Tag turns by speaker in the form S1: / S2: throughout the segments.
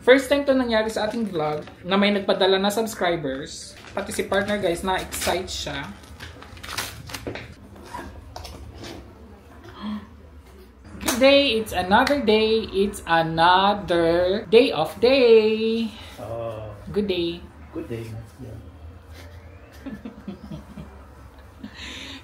S1: First time to nangyari sa ating vlog na may nagpadala na subscribers. Pati si partner guys, na-excite siya. Good day, it's another day. It's another day of day. Good day.
S2: Good day. Yeah.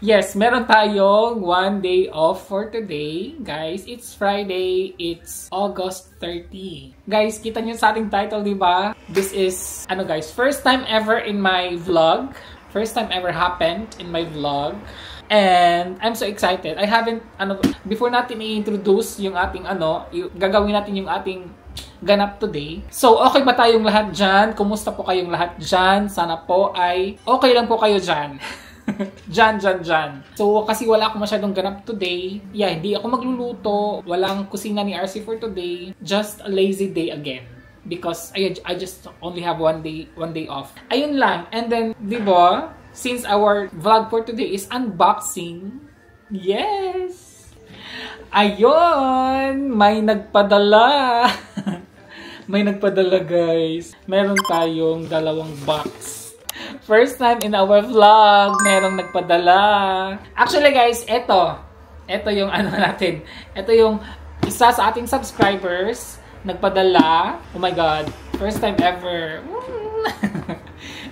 S1: Yes, meron tayong one day off for today. Guys, it's Friday. It's August 30. Guys, kita nyo sa ating title, di ba? This is, guys, first time ever in my vlog. First time ever happened in my vlog. And I'm so excited. I haven't, before natin i-introduce yung ating, gagawin natin yung ating ganap today. So, okay ba tayong lahat dyan? Kumusta po kayong lahat dyan? Sana po ay okay lang po kayo dyan. Dyan. So, kasi wala akong masyadong ganap today. Yeah, hindi ako magluluto. Walang kusina ni RC for today. Just a lazy day again. Because I just only have one day off. Ayun lang. And then, di ba? Since our vlog for today is unboxing. Yes! Ayun! May nagpadala. May nagpadala, guys. Meron tayong dalawang box. First time in our vlog, merong nagpadala. Actually guys, ito yung natin. Ito yung isa sa ating subscribers nagpadala. Oh my god, first time ever.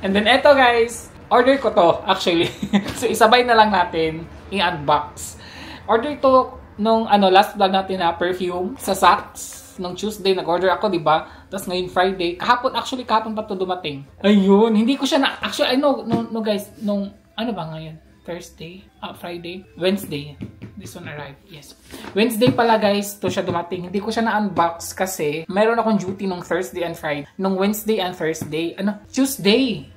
S1: And then ito guys, order ko to actually. So isabay na lang natin i-unbox. Order to nung last vlog natin na perfume sa Saks. Nung Tuesday, nag-order ako, di ba? Tapos ngayon Friday. Kahapon pa to dumating. Ayun, hindi ko siya na... Actually, I know, no guys, nung... Ano ba ngayon? Thursday? Friday? Wednesday. This one arrived, yes. Wednesday pala guys, to siya dumating. Hindi ko siya na-unbox kasi mayroon akong duty nung Thursday and Friday. Nung Wednesday and Thursday. Tuesday!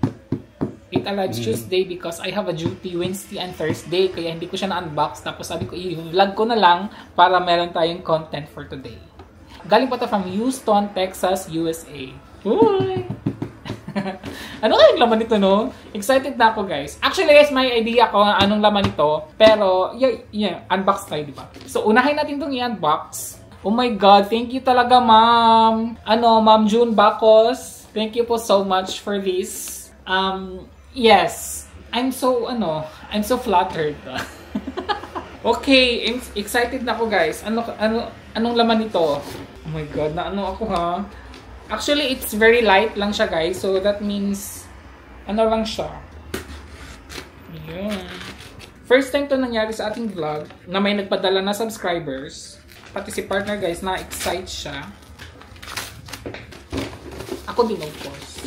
S1: It arrives Tuesday because I have a duty Wednesday and Thursday. Kaya hindi ko siya na-unbox. Tapos sabi ko, i-vlog ko na lang para meron tayong content for today. Galing pa to from Houston, Texas, USA. Uy! Ano kayong laman nito, no? Excited na ako, guys. Actually, guys, may idea ko anong laman nito. Pero, yeah, unbox tayo, di ba? So, unahin natin itong i-unbox. Oh my God, thank you talaga, ma'am. Ma'am June Bacos. Thank you po so much for this. Yes. I'm so flattered. Okay, excited na ako, guys. Anong laman nito? Oh my God, ako ha. Actually, it's very light lang siya, guys. So, that means, lang siya. Ayan. First time to nangyari sa ating vlog na may nagpadala na subscribers. Pati si partner, guys, na-excite siya. Ako din, of course.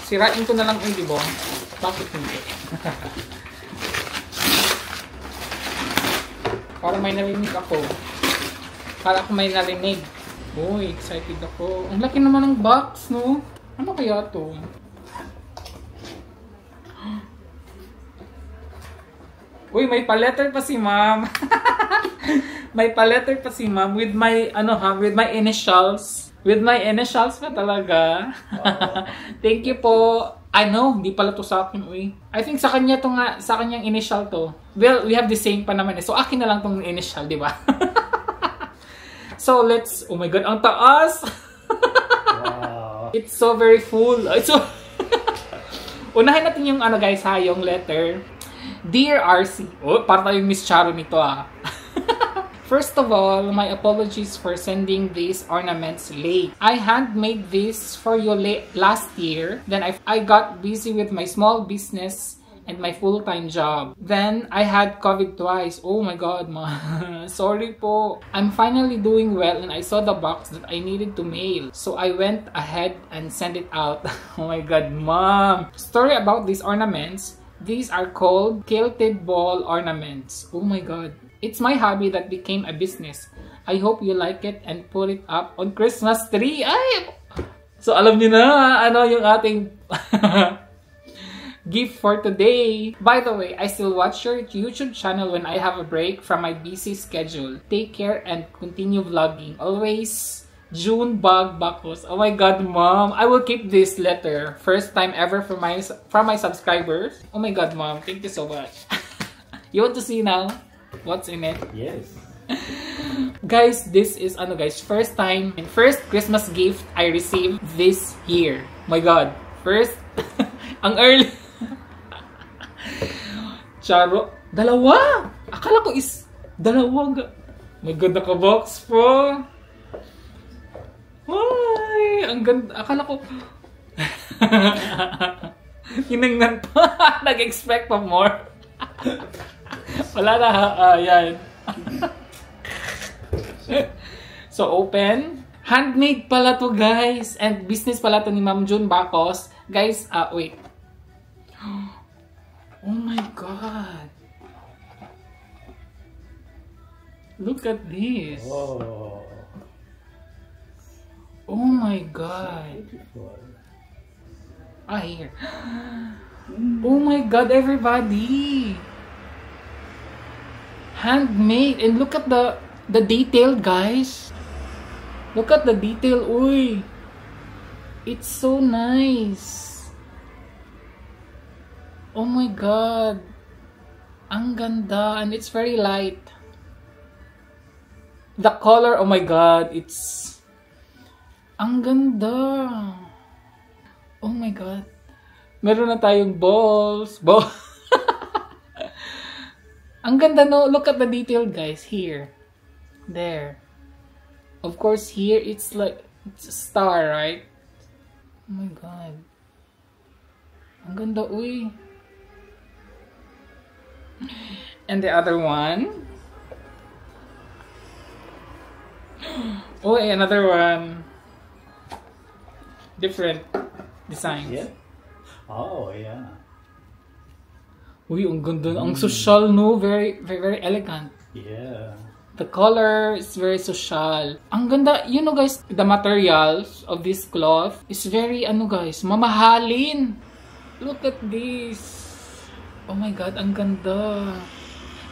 S1: Sirain ko na lang yung diba? Bakit hindi? Parang may narinig ako. Parang ako may narinig. Uy, excited ako. Ang laki naman ng box, no? Ano kaya to? Uy, may pa-letter pa si ma'am. May pa-letter pa si ma'am with my, with my initials. With my initials pa talaga. Thank you po. Hindi pala to sa akin, uy. I think sa kanya to nga, sa kanyang initial to. Well, we have the same pa naman eh. So, akin na lang tong initial, di ba? So, oh my God, ang taas! Wow. It's so very full. Unahin natin yung guys ha, yung letter. Dear RC. Oh, para tayong Miss Charo nito ah. First of all, my apologies for sending these ornaments late. I handmade this for you last year. Then I got busy with my small business and my full-time job. Then I had COVID twice. Oh my God, ma. Sorry po. I'm finally doing well and I saw the box that I needed to mail. So I went ahead and sent it out. Oh my God, mom. Story about these ornaments. These are called Kilted Ball ornaments. Oh my God. It's my hobby that became a business. I hope you like it and put it up on Christmas tree. Ay! So alam niyo na yung ating gift for today. By the way, I still watch your YouTube channel when I have a break from my busy schedule. Take care and continue vlogging. Always, June Bacos. Oh my God, mom. I will keep this letter. First time ever from my subscribers. Oh my God, mom. Thank you so much. You want to see now? what's in it.
S2: Yes.
S1: Guys, this is ano guys, first time and first Christmas gift I received this year. My God, first, ang early. Charo, dalawa! Akala ko is dalawa. My God, naka-box po. Ay, ang ganda. Akala ko, hinangnan pa. Nag-expect pa more. Wala na, yan. So, open. Handmade pala to, guys. And business pala to ni Ma'am June Bacos. Guys, wait. Oh my God. Look at this.
S2: Oh.
S1: Oh my God.
S2: Beautiful.
S1: Here. Oh my God, everybody. Handmade. And look at the detail, guys. Look at the detail. Uy. It's so nice. Oh my God. Ang ganda. And it's very light. The color, oh my God. It's... Ang ganda. Oh my God. Meron na tayong balls. Ang ganda, no? Look at the detail, guys. Here. There. Of course, here, it's like... It's a star, right? Oh my God. Ang ganda, uy. And the other one. Oh, another one. Different designs.
S2: Yeah. Oh, yeah.
S1: Uy, ang ganda. Ang social, no? Very, very, very elegant.
S2: Yeah.
S1: The color is very social. Ang ganda. You know, guys, the materials of this cloth is very, ano guys, mamahalin. Look at this. Oh my God, ang ganda.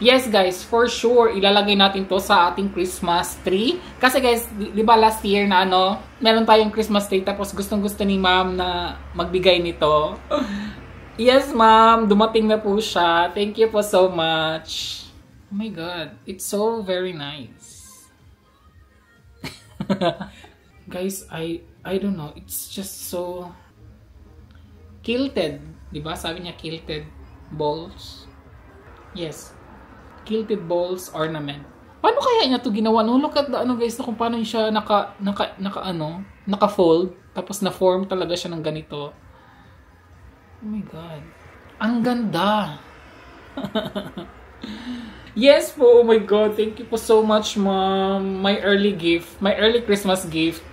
S1: Yes guys, for sure, ilalagay natin to sa ating Christmas tree. Kasi guys, di ba last year na ano, meron tayong Christmas tree tapos gustong-gusto ni ma'am na magbigay nito. Yes ma'am, dumating na po siya. Thank you po so much. Oh my God, it's so very nice. Guys, I don't know, it's just so quilted. Di ba? Sabi niya quilted balls. Yes. Quilted balls ornament. Paano kaya niya to ginawa? No, look at the ano guys, kung paano siya naka-fold tapos na-form talaga siya ng ganito. Oh my God. Ang ganda. Yes po. Oh my God. Thank you po so much, ma'am. My early gift. My early Christmas gift.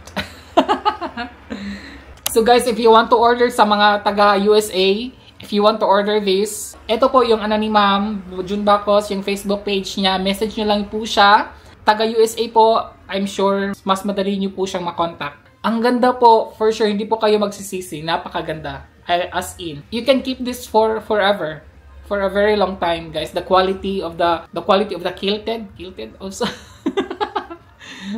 S1: So guys, if you want to order sa mga taga USA, if you want to order this, ito po yung ano ni Ma'am June Bacos, yung Facebook page niya. Message nyo lang po siya. Taga USA po, I'm sure mas madali nyo po siyang makontakt. Ang ganda po, for sure, hindi po kayo magsisisi. Napakaganda. As in, you can keep this for forever. For a very long time, guys. The quality of the quilted also.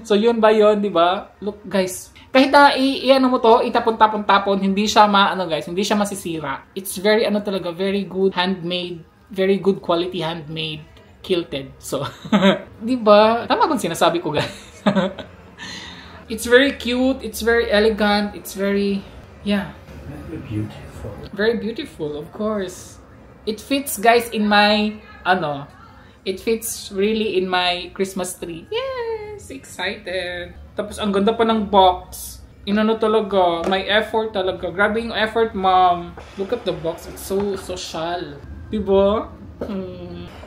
S1: So yun ba yun, di ba? Look guys, kahit na i-ano mo to, itapon-tapon-tapon, hindi siya guys, hindi siya masisira. It's very talaga, very good handmade, very good quality handmade quilted. So, di ba? Tama bang sinasabi ko, guys? It's very cute, it's very elegant, it's very, yeah.
S2: Very beautiful.
S1: Very beautiful, of course. It fits, guys, in my, it fits really in my Christmas tree. Yes! Excited! Tapos, ang ganda pa ng box. Inano talaga. May effort talaga. Grabe yung effort, ma'am. Look at the box. It's so social. Diba?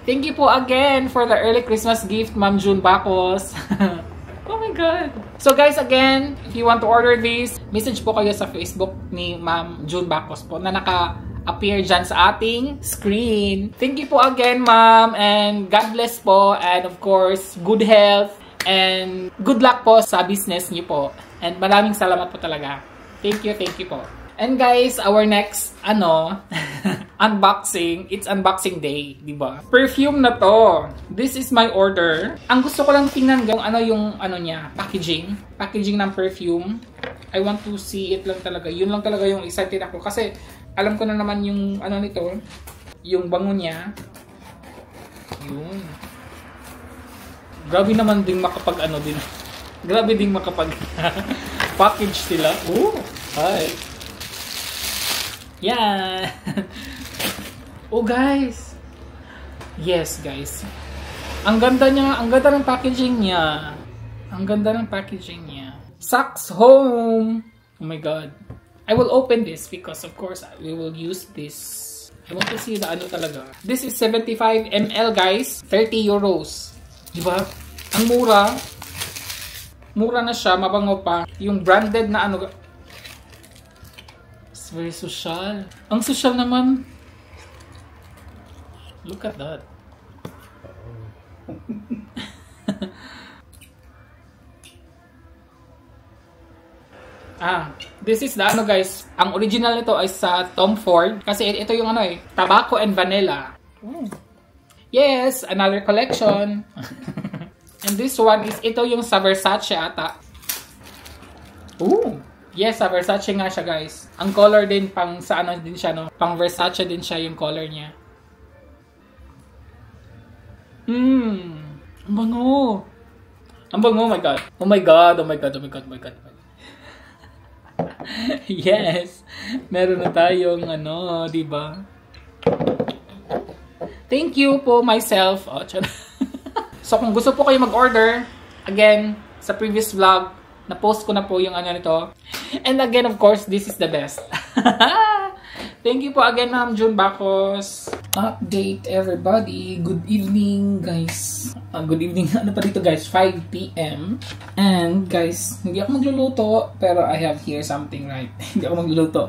S1: Thank you po again for the early Christmas gift, Ma'am June Bacos. Oh my God! So guys, again, if you want to order this, message po kayo sa Facebook ni Ma'am June Bacos po na naka-appear dyan sa ating screen. Thank you po again, ma'am, and God bless po, and of course, good health, and good luck po sa business niyo po. And maraming salamat po talaga. Thank you po. And guys, our next, unboxing, it's unboxing day, di ba? Perfume na to. This is my order. Ang gusto ko lang tingnan yung niya, packaging ng perfume. I want to see it lang talaga. Yun lang talaga yung excited ako kasi alam ko na naman yung nito, yung bango niya. Yun. Grabe naman ding makapag ano din. Grabe ding makapag package sila. Oh, hi. Yeah. Oh guys. Yes guys. Ang ganda niya, ang ganda ng packaging niya. Ang ganda ng packaging niya. Saks Home. Oh my god. I will open this because of course we will use this. I want to see the ano talaga. This is 75 ml guys. 30 euros. Diba? Ang mura. Mura na siya. Mabango pa. Yung branded na ano. It's very social. Ang social naman. Look at that. This is the ano guys, ang original nito ay sa Tom Ford kasi ito yung ano tobacco and vanilla. Yes, another collection. And this one is ito yung sa Versace ata. Yes, sa Versace nga siya guys. Ang color din pang sa ano din siya no, pang Versace din siya yung color niya. Ang bango. Ang bango, oh my god. Oh my god, oh my god, oh my god, oh my god. Yes. Meron na tayong ano, di ba? Thank you po myself. So kung gusto po kayo mag-order, again, sa previous vlog, na-post ko na po yung ano nito. And again, of course, this is the best. Thank you po again, Ma'am June Bacos. Update everybody. Good evening, guys. Good evening. Ano pa dito, guys? 5 p.m. And, guys, hindi ako magluluto. Pero I have here something, right? Hindi ako magluluto.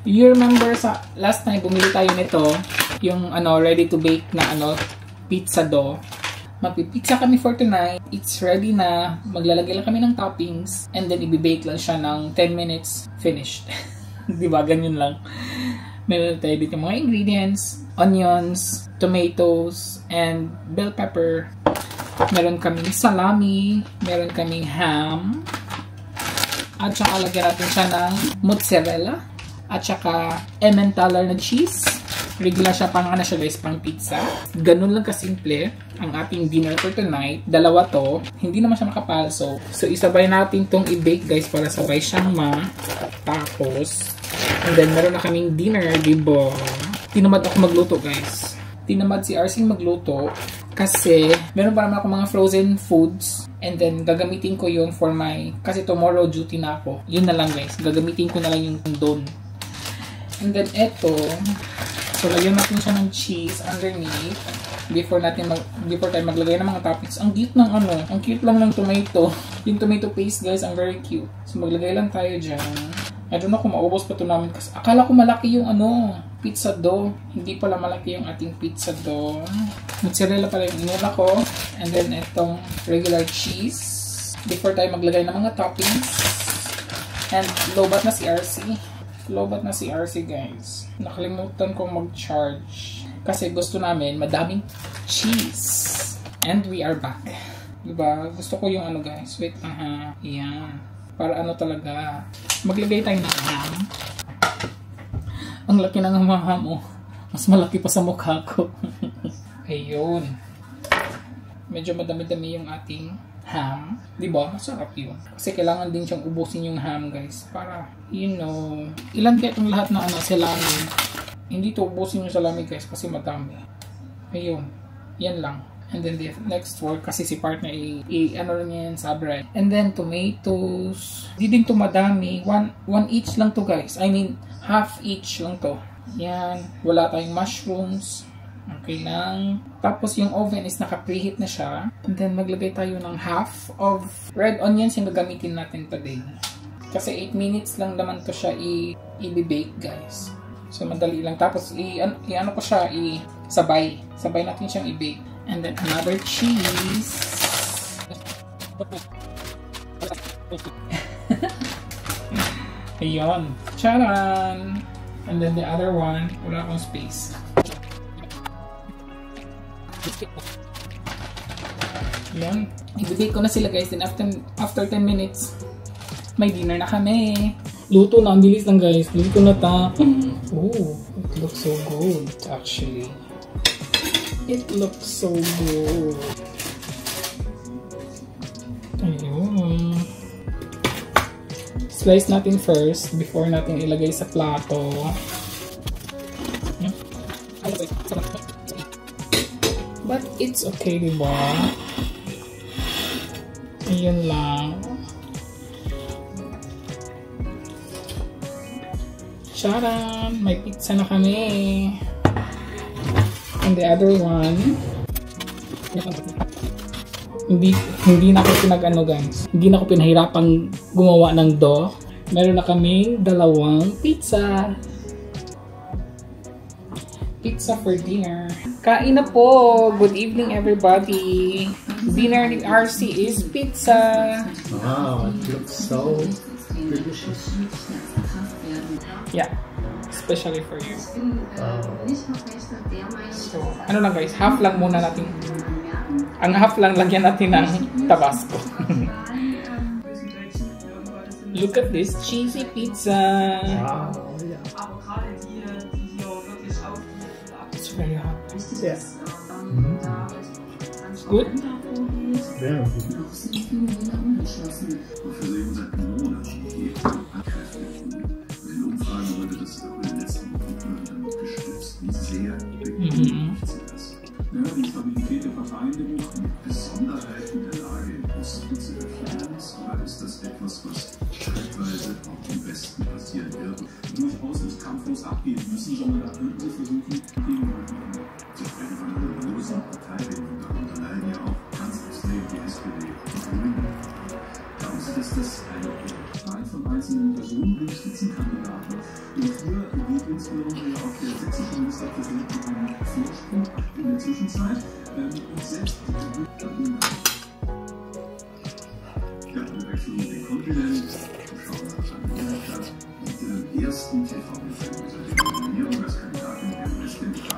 S1: You remember sa last time, bumili tayo nito. Yung, ano, ready to bake na, ano, pizza dough. Magpipizza kami for tonight. It's ready na. Maglalagay lang kami ng toppings. And then, ibibake lang siya ng 10 minutes. Finished. Diba? Ganyan lang. Meron tayo dito mga ingredients. Onions, tomatoes, and bell pepper. Meron kaming salami. Meron kaming ham. At saka lagyan natin siya ng mozzarella. At saka Emmentaler na cheese. Regular siya pang ano siya guys, pang pizza. Ganun lang kasimple ang ating dinner for tonight. Dalawa to. Hindi naman siya makapalso. So isabay natin tong i-bake guys para sabay siyang matapos. And then meron na kaming dinner, diba? Tinamad ako magluto guys. Tinamad si Arsing magluto kasi meron pa naman ako mga frozen foods. And then gagamitin ko yun for my, kasi tomorrow duty na ako. Yun na lang guys. Gagamitin ko na lang yung doon. And then eto, so lagyan natin siya ng cheese underneath before tayo maglagay ng mga toppings. Ang cute ng ano, ang cute lang ng tomato. Yung tomato paste guys, ang very cute. So maglagay lang tayo dyan. I don't know kung maubos pa ito namin kasi akala ko malaki yung ano, pizza dough. Hindi pala malaki yung ating pizza dough. Mozzarella pala yung inuna ko. And then itong regular cheese. Before tayo maglagay ng mga toppings. And lobat na si RC. Lobat na si RC guys. Nakalimutan kong mag-charge. Kasi gusto namin madaming cheese. And we are back. Diba? Gusto ko yung ano guys. Wait lang ha. Ayan. Para ano talaga. Maglagay tayo ng ham. Ang laki ng ham oh. Mas malaki pa sa mukha ko. Ayun. Medyo madami-dami yung ating ham. Diba? Masarap yun. Kasi kailangan din siyang ubusin yung ham guys. Para, you know, ilan kaya itong lahat na ano, salami. Hindi to ubusin yung salami guys kasi madami. Ayun. Yan lang. And then the next work kasi si partner ano rin yan sa bread. And then tomatoes. Hindi din to madami. One each lang to guys. I mean, half each lang to. Yan. Wala tayong mushrooms. Okay lang. Tapos yung oven is naka-preheat na siya. And then maglagay tayo ng half of red onions yung gagamitin natin today. Kasi 8 minutes lang naman to siya i-bake guys. So madali lang. Tapos i-ano ko siya sabay. Sabay natin siyang i-bake. And then another cheese. Ayun. Charan! And then the other one, wala akong space. Yan. I-bake ko na sila guys. Then after 10 minutes, may dinner na kami. Luto na. Ang bilis lang guys. Luto na ta. Oh, it looks so good actually. It looks so good. Slice natin first before natin ilagay sa plato. But it's okay, diba? Ayun lang. Charan! May pizza na kami. And the other one, hindi na ako pinag-ano guys. Hindi na ako pinahirapang gumawa ng dough. Meron na kaming dalawang pizza. Pizza for dinner. Kain na po! Good evening everybody! Dinner ni RC is pizza!
S2: Wow, it looks so delicious.
S1: Yeah, especially for you. So, ano lang guys, half lang muna natin. Ang half lang lagyan natin ng Tabasco. Look at this cheesy pizza!
S2: Wow, yeah.
S1: It's very hot.
S2: Yeah.
S1: It's good?
S2: Very good.
S3: Die Stabilität der Verteidigung mit Besonderheiten der Lage im Osten zu erklären ist, oder ist das etwas, was schrittweise auch im Westen passieren wird? Durchaus nicht kampflos abgehen müssen, sondern da könnten sie versuchen, gegenüber zu sprechen von einer losen Beteiligung. Darunter leiden ja auch ganz extrem die SPD und die Grünen. Glauben Sie, dass das eine Wahl von einzelnen Personen den Spitzenkandidaten? Und hier geht insbesondere auch der sächsische Ministerpräsident mit einem Vorsprung in der Zwischenzeit. Und selbst wir wechseln den Kontinent und schauen nach Amerika mit dem ersten TV-Film unter der Nominierung als Kandidatin der US-Demokraten.